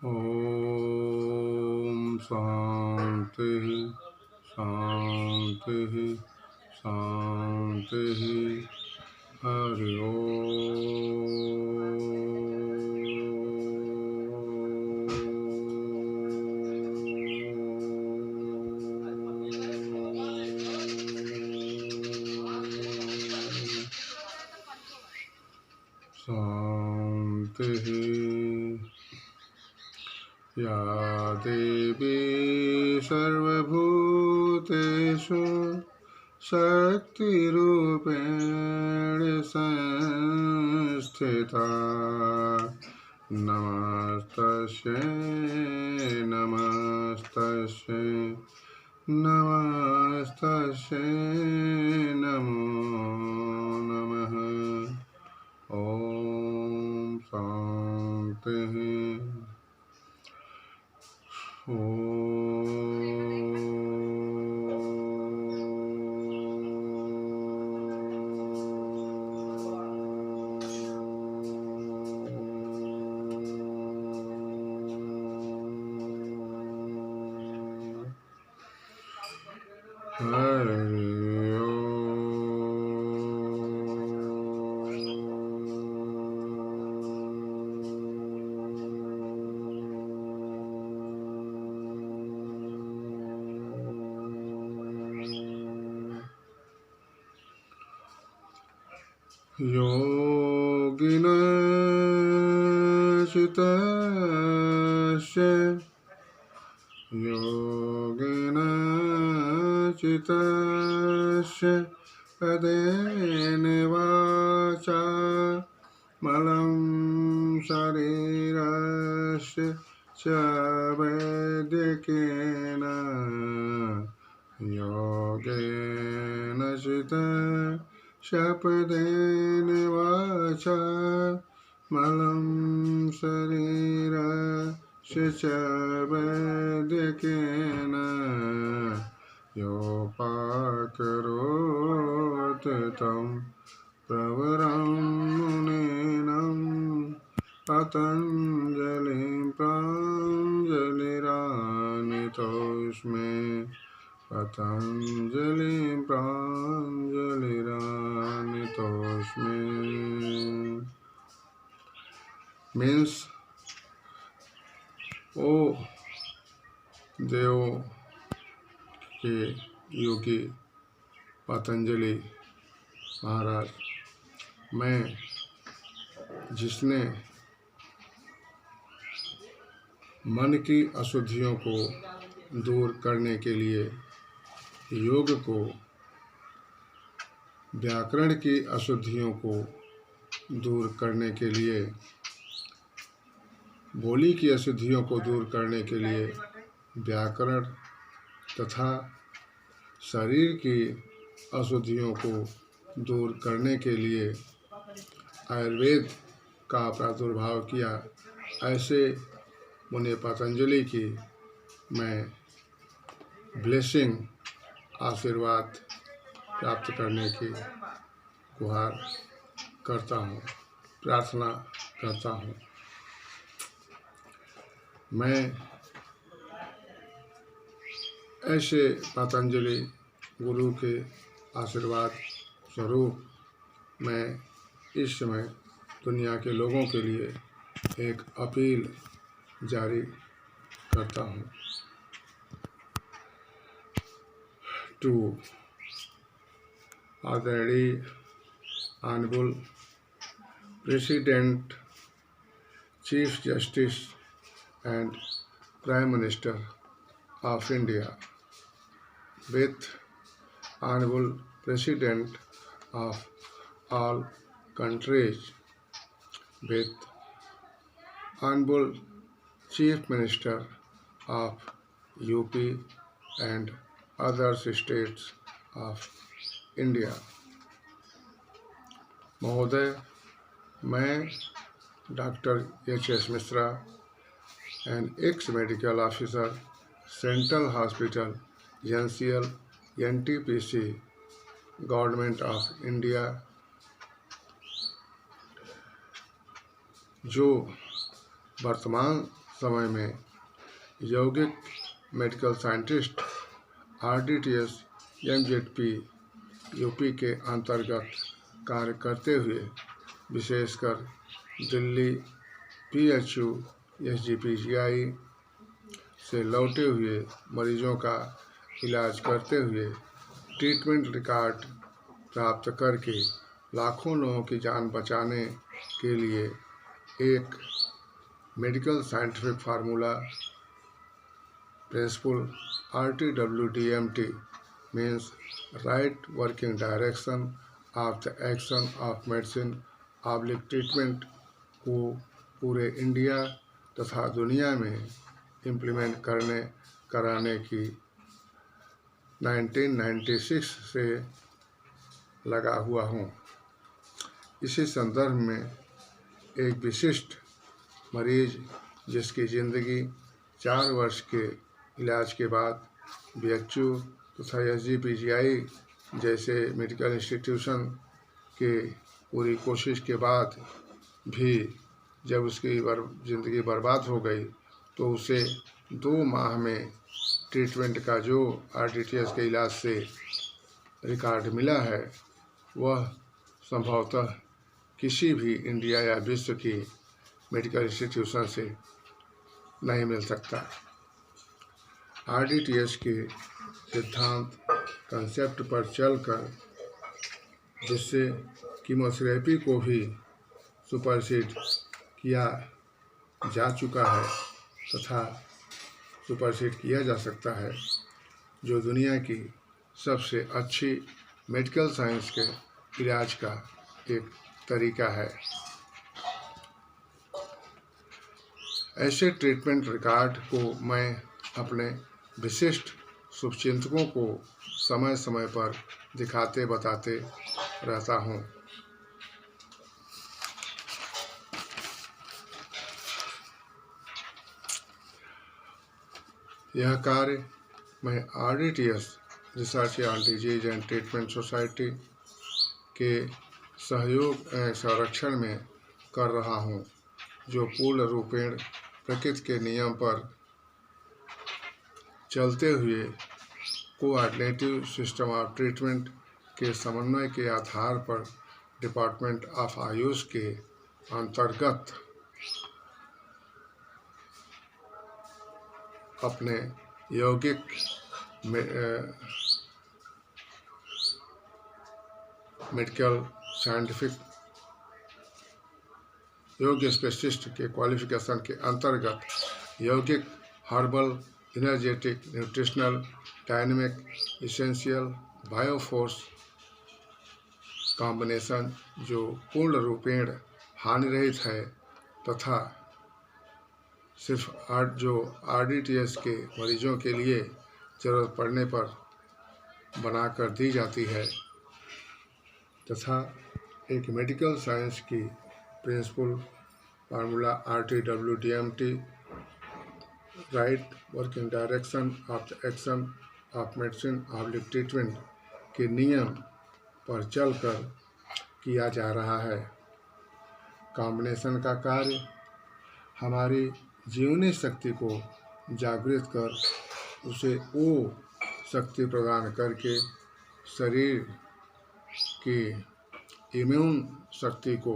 ओम शांति शांति शांति। हरि शांति। या देवी सर्वभूतेषु शक्तिरूपेण संस्थिता नमस्तस्यै नमस्तस्यै नमस्तस्यै नमो नमः। ओम शांति योगिनः चित्तस्य पदेन वाचा मलं शरीरस्य च वैद्यकेन योगेन चित्तस्य पदेन वाचा मलं शरीरस्य च वैद्यकेन योपाकरोत् तं प्रवरं मुनीनां पतञ्जलिं प्राञ्जलिरानीतोऽस्मि पतञ्जलिं प्राञ्जलिरानीतोऽस्मि। मीन्स ओ देव के योगी पतंजलि महाराज, मैं जिसने मन की अशुद्धियों को दूर करने के लिए योग को, व्याकरण की अशुद्धियों को दूर करने के लिए, बोली की अशुद्धियों को दूर करने के लिए व्याकरण तथा शरीर की अशुद्धियों को दूर करने के लिए आयुर्वेद का प्रादुर्भाव किया, ऐसे मुनि पतंजलि की मैं ब्लेसिंग आशीर्वाद प्राप्त करने की गुहार करता हूँ, प्रार्थना करता हूँ। मैं ऐसे पतंजलि गुरु के आशीर्वाद स्वरूप मैं इस समय दुनिया के लोगों के लिए एक अपील जारी करता हूँ। To already Honorable President, Chief Justice and Prime Minister of India, with Honorable President of all countries, with Honorable Chief Minister of UP and other states of India. महोदय, मैं doctor H.S. Mishra and x medical officer, central hospital NCL NTPC, government of India, जो वर्तमान समय में यौगिक medical scientist RDTS MZP UP के अंतर्गत कार्य करते हुए विशेषकर दिल्ली PHU SGPGI से लौटे हुए मरीजों का इलाज करते हुए ट्रीटमेंट रिकॉर्ड प्राप्त करके लाखों लोगों की जान बचाने के लिए एक medical scientific formula principle RTWDMT means right working direction of the action of medicine treatment को पूरे इंडिया तथा दुनिया में इम्प्लीमेंट कराने की 1996 से लगा हुआ हूँ। इसी संदर्भ में एक विशिष्ट मरीज जिसकी ज़िंदगी 4 वर्ष के इलाज के बाद BHU तथा SGPGI जैसे मेडिकल इंस्टीट्यूशन के पूरी कोशिश के बाद भी जब उसकी ज़िंदगी बर्बाद हो गई तो उसे 2 माह में ट्रीटमेंट का जो RDTS के इलाज से रिकॉर्ड मिला है वह संभवतः किसी भी इंडिया या विश्व की मेडिकल इंस्टीट्यूशन से नहीं मिल सकता। RDTS के सिद्धांत कंसेप्ट पर चलकर जिससे कीमोथेरेपी को भी सुपरसीड किया जा चुका है तथा सुपरसीड किया जा सकता है, जो दुनिया की सबसे अच्छी मेडिकल साइंस के इलाज का एक तरीका है। ऐसे ट्रीटमेंट रिकॉर्ड को मैं अपने विशिष्ट शुभचिंतकों को समय समय पर दिखाते बताते रहता हूँ। यह कार्य मैं RDTS research on disease and treatment society के सहयोग एवं संरक्षण में कर रहा हूँ, जो पूर्ण रूपेण प्रकृति के नियम पर चलते हुए कोऑर्डिनेटिव सिस्टम ऑफ ट्रीटमेंट के समन्वय के आधार पर डिपार्टमेंट ऑफ आयुष के अंतर्गत अपने यौगिक मेडिकल साइंटिफिक योग्य स्पेशलिस्ट के क्वालिफिकेशन के अंतर्गत यौगिक herbal energetic nutritional dynamic essential bioforce combination जो पूर्ण रूपेण हानि रहित है तथा सिर्फ जो RDTS के मरीजों के लिए ज़रूरत पड़ने पर बनाकर दी जाती है तथा एक मेडिकल साइंस की principle formula RTWDMT right working direction of the action of medicine treatment के नियम पर चलकर किया जा रहा है। कॉम्बिनेशन का कार्य हमारी जीवनी शक्ति को जागृत कर उसे वो शक्ति प्रदान करके शरीर की इम्यून शक्ति को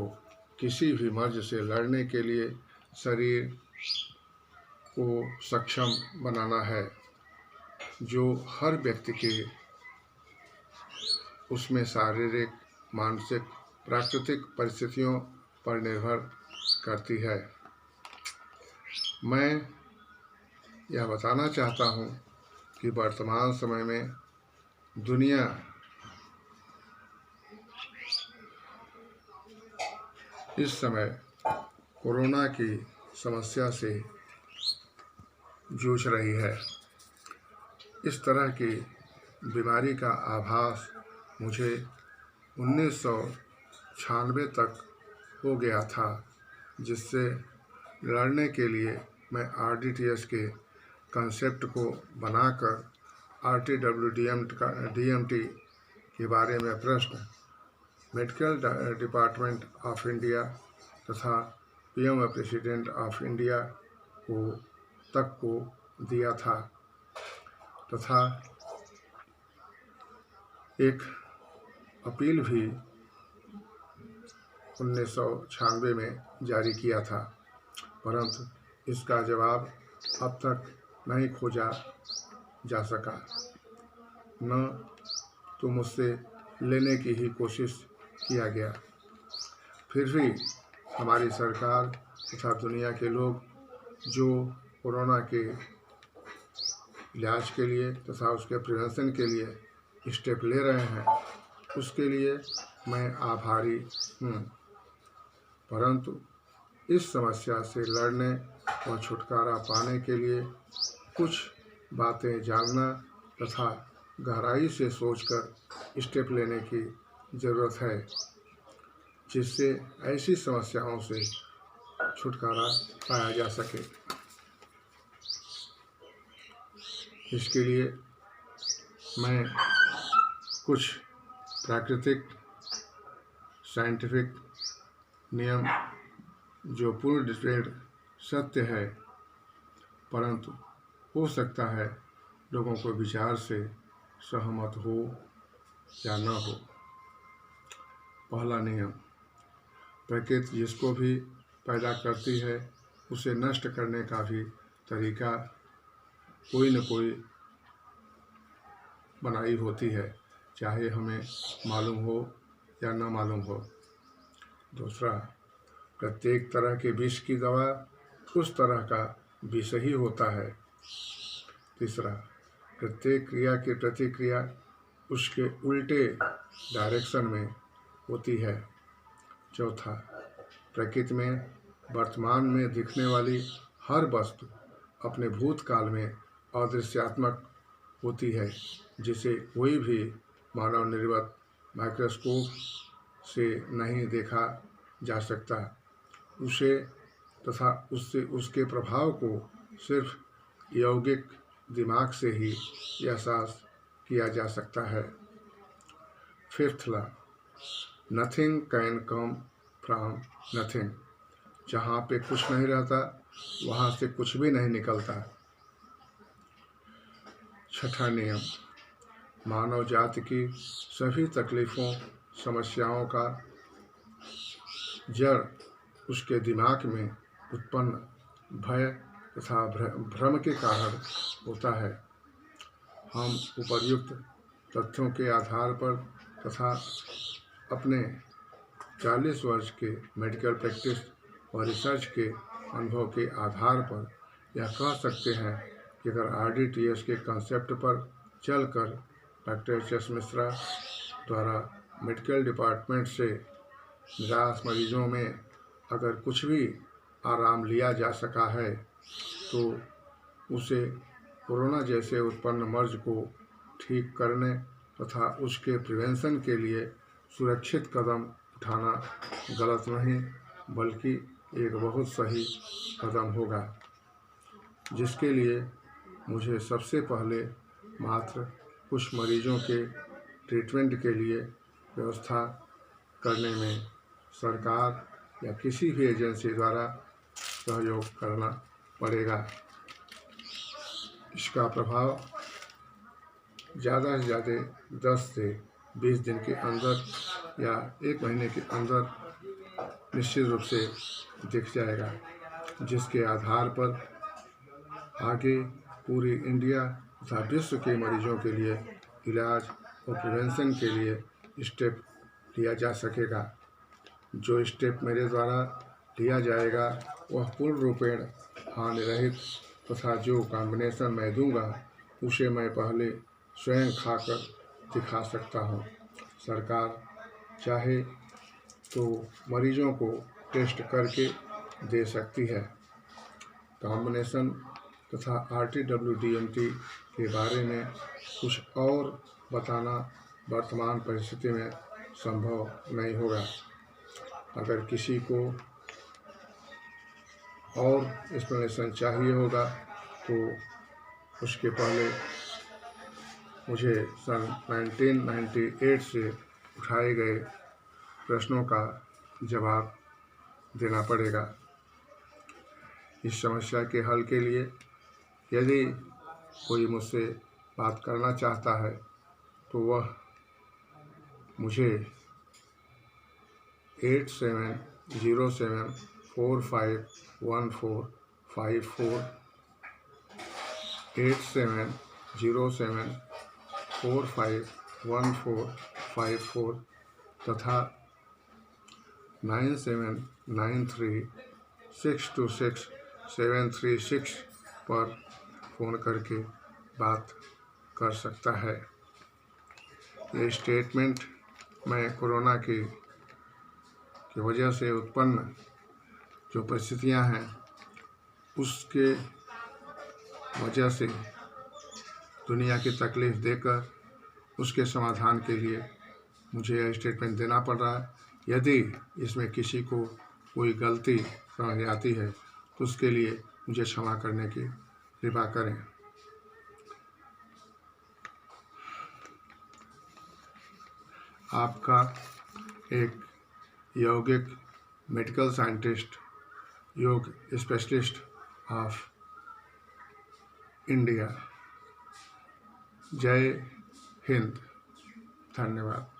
किसी भी मर्ज से लड़ने के लिए शरीर को सक्षम बनाना है, जो हर व्यक्ति के उसमें शारीरिक, मानसिक, प्राकृतिक परिस्थितियों पर निर्भर करती है। मैं यह बताना चाहता हूँ कि वर्तमान समय में दुनिया इस समय कोरोना की समस्या से जूझ रही है। इस तरह की बीमारी का आभास मुझे 1996 तक हो गया था, जिससे लड़ने के लिए मैं RDTS के कंसेप्ट को बनाकर RTWDMT के बारे में प्रश्न मेडिकल डिपार्टमेंट ऑफ इंडिया तथा PM प्रेसिडेंट ऑफ इंडिया को दिया था तथा एक अपील भी 1996 में जारी किया था, परंतु इसका जवाब अब तक नहीं खोजा जा सका, न तो मुझसे लेने की ही कोशिश किया गया। फिर भी हमारी सरकार तथा दुनिया के लोग जो कोरोना के इलाज के लिए तथा उसके प्रिवेंशन के लिए स्टेप ले रहे हैं, उसके लिए मैं आभारी हूँ। परंतु इस समस्या से लड़ने और छुटकारा पाने के लिए कुछ बातें जानना तथा गहराई से सोचकर स्टेप लेने की ज़रूरत है, जिससे ऐसी समस्याओं से छुटकारा पाया जा सके। इसके लिए मैं कुछ प्राकृतिक साइंटिफिक नियम जो पूर्ण डिटेल्ड सत्य है, परंतु हो सकता है लोगों को विचार से सहमत हो या न हो। पहला नियम, प्रकृति जिसको भी पैदा करती है उसे नष्ट करने का भी तरीका कोई न कोई बनाई होती है, चाहे हमें मालूम हो या न मालूम हो। दूसरा, प्रत्येक तरह के विष की दवा उस तरह का विष ही होता है। तीसरा, प्रत्येक क्रिया की प्रतिक्रिया उसके उल्टे डायरेक्शन में होती है। चौथा, प्रकृति में वर्तमान में दिखने वाली हर वस्तु अपने भूतकाल में अदृश्यात्मक होती है, जिसे कोई भी मानव निर्मित माइक्रोस्कोप से नहीं देखा जा सकता। उसे तथा उससे उसके प्रभाव को सिर्फ यौगिक दिमाग से ही एहसास किया जा सकता है। Fifth law, nothing can come from nothing. जहाँ पे कुछ नहीं रहता वहाँ से कुछ भी नहीं निकलता। छठा नियम, मानव जाति की सभी तकलीफ़ों समस्याओं का जड़ उसके दिमाग में उत्पन्न भय तथा भ्रम के कारण होता है। हम उपर्युक्त तथ्यों के आधार पर तथा अपने 40 वर्ष के मेडिकल प्रैक्टिस और रिसर्च के अनुभव के आधार पर यह कह सकते हैं कि अगर RDTS के कंसेप्ट पर चलकर डॉक्टर HS मिश्रा द्वारा मेडिकल डिपार्टमेंट से निराश मरीजों में अगर कुछ भी आराम लिया जा सका है, तो उसे कोरोना जैसे उत्पन्न मर्ज को ठीक करने तथा उसके प्रिवेंशन के लिए सुरक्षित कदम उठाना गलत नहीं बल्कि एक बहुत सही कदम होगा, जिसके लिए मुझे सबसे पहले मात्र कुछ मरीजों के ट्रीटमेंट के लिए व्यवस्था करने में सरकार या किसी भी एजेंसी द्वारा सहयोग करना पड़ेगा। इसका प्रभाव ज़्यादा से ज़्यादा 10 से 20 दिन के अंदर या 1 महीने के अंदर निश्चित रूप से दिख जाएगा, जिसके आधार पर आगे पूरी इंडिया तथा विश्व के मरीजों के लिए इलाज और प्रिवेंशन के लिए स्टेप लिया जा सकेगा। जो स्टेप मेरे द्वारा लिया जाएगा वह पूर्ण रूपेण हानि रहित तथा जो कॉम्बिनेशन मैं दूंगा उसे मैं पहले स्वयं खाकर दिखा सकता हूं। सरकार चाहे तो मरीजों को टेस्ट करके दे सकती है। कॉम्बिनेशन तथा RTWDMT के बारे में कुछ और बताना वर्तमान परिस्थिति में संभव नहीं होगा। अगर किसी को और एक्सप्लेनेशन चाहिए होगा तो उसके पहले मुझे सन 1998 से उठाए गए प्रश्नों का जवाब देना पड़ेगा। इस समस्या के हल के लिए यदि कोई मुझसे बात करना चाहता है तो वह मुझे 8707451454 8707451454 तथा 9793626736 पर फ़ोन करके बात कर सकता है। ये स्टेटमेंट मैं कोरोना की वजह से उत्पन्न जो परिस्थितियां हैं उसके वजह से दुनिया की तकलीफ़ देकर उसके समाधान के लिए मुझे यह स्टेटमेंट देना पड़ रहा है। यदि इसमें किसी को कोई गलती समझ आती है तो उसके लिए मुझे क्षमा करने की कृपा करें। आपका एक यौगिक मेडिकल साइंटिस्ट, योग स्पेशलिस्ट ऑफ इंडिया। जय हिंद। धन्यवाद।